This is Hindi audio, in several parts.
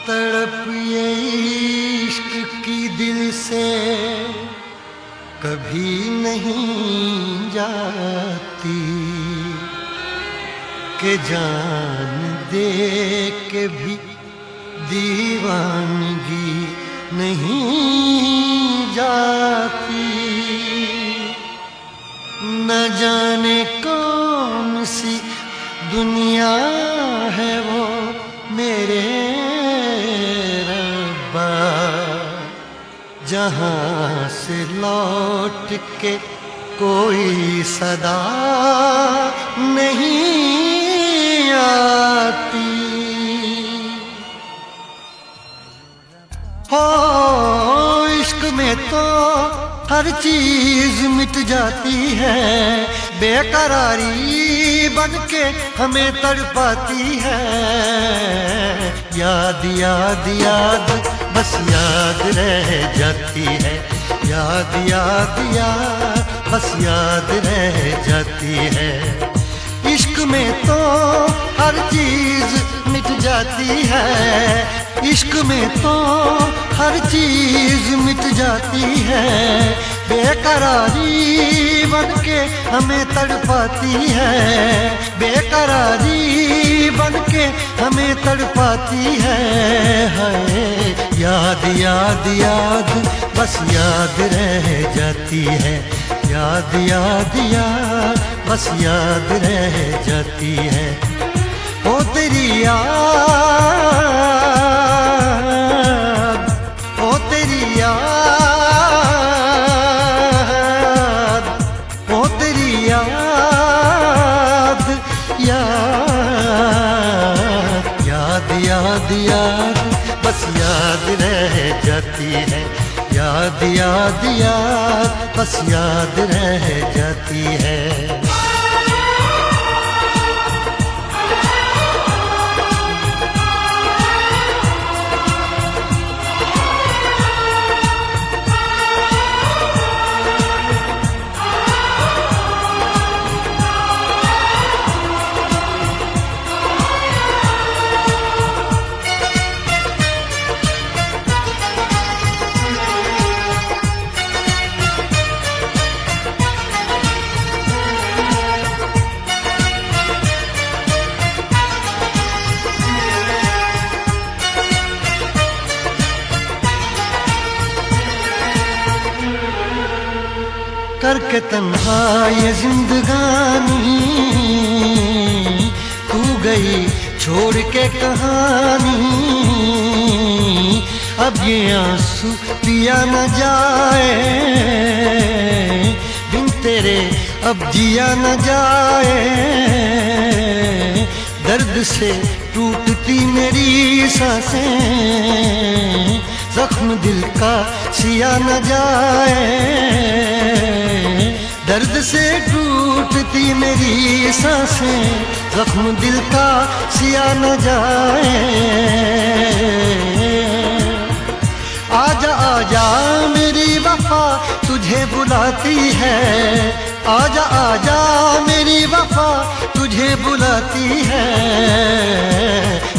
तड़प ये इश्क की दिल से कभी नहीं जाती कि जान दे के भी दीवानगी नहीं जाती। न जाने कौन सी दुनिया है वो मेरे रब्बा, जहाँ से लौट के कोई सदा नहीं आती। हो इश्क में तो हर चीज मिट जाती है, बेकरारी बन के हमें तड़पाती है। याद याद याद बस याद रह जाती है, याद याद याद बस याद रह जाती है। इश्क में तो हर चीज मिट जाती है, इश्क में तो हर चीज मिट जाती है, बेकरारी बन के हमें तड़पाती है, बेकरारी बन के हमें तड़पाती है। हाय याद याद याद बस याद रह जाती है, याद याद याद बस याद रह जाती है। ओ तेरी याद, ओ तेरी याद, ओ तेरी याद, याद याद याद याद बस याद रह जाती है, याद याद याद बस याद रह जाती है। करके तन्हा ये जिंदगानी तू गई छोड़ के कहानी, अब ये आंसू पिया न जाए बिन तेरे, अब जिया न जाए। दर्द से टूटती मेरी सांसें, जख्म दिल का सिया न जाए। दर्द से टूटती मेरी सांसें, जख्म दिल का सिया न जाए। आजा आजा मेरी वफा तुझे बुलाती है, आजा आजा मेरी वफा तुझे बुलाती है।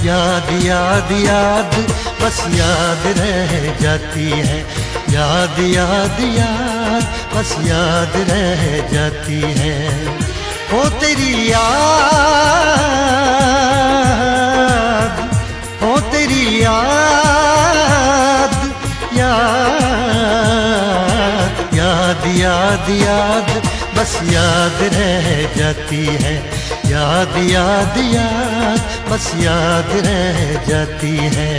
याद याद याद बस याद रह जाती है, याद याद याद बस याद रह जाती है। ओ तेरी याद, ओ तेरी याद, याद याद याद याद बस याद रह जाती है, याद याद याद बस याद रह जाती है।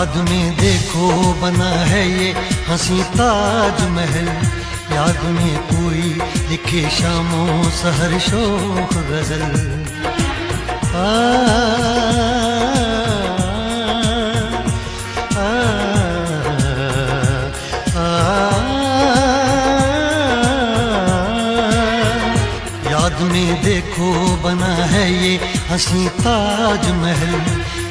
याद में देखो बना है ये हंसी ताज महल, याद में कोई लिखे शामों सहर शोख गजल। याद में देखो बना है ये हंसी ताज महल,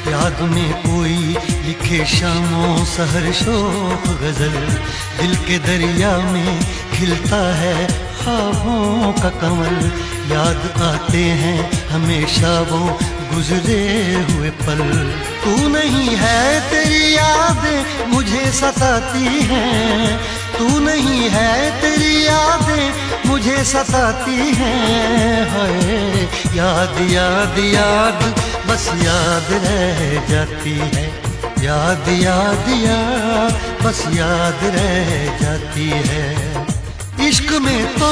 याद में कोई लिखे शामों सहर शोख गजल। दिल के दरिया में खिलता है ख्वाबों का कमल, याद आते हैं हमेशा वो गुजरे हुए पल। तू नहीं है तेरी यादें मुझे सताती हैं, तू नहीं है तेरी यादें मुझे सताती हैं। हाय याद याद याद बस याद रह जाती है, याद याद याद बस याद रह जाती है। इश्क में तो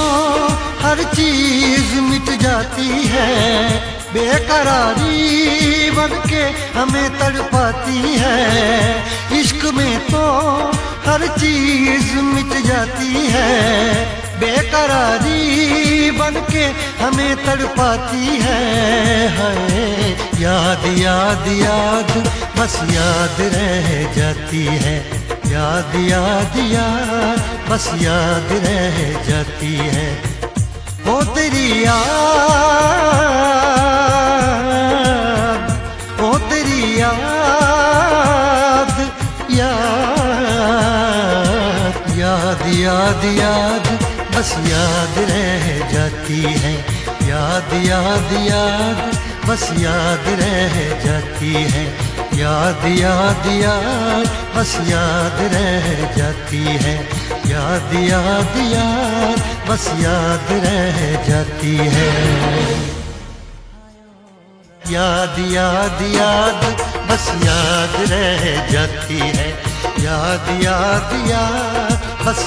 हर चीज मिट जाती है, बेकरारी बन के हमें तड़पाती है। इश्क में तो हर चीज मिट जाती है, बेकरारी बन के हमें तड़पाती है। हाय याद याद याद बस याद रह जाती है, याद याद याद बस याद रह जाती है। ओ तेरी याद, ओ तेरी याद, याद याद याद याद बस याद रह जाती है, याद याद याद बस याद रह जाती है। याद याद याद बस याद रह जाती है, याद याद याद बस याद रह जाती है। याद याद याद बस याद रह जाती है, याद याद याद बस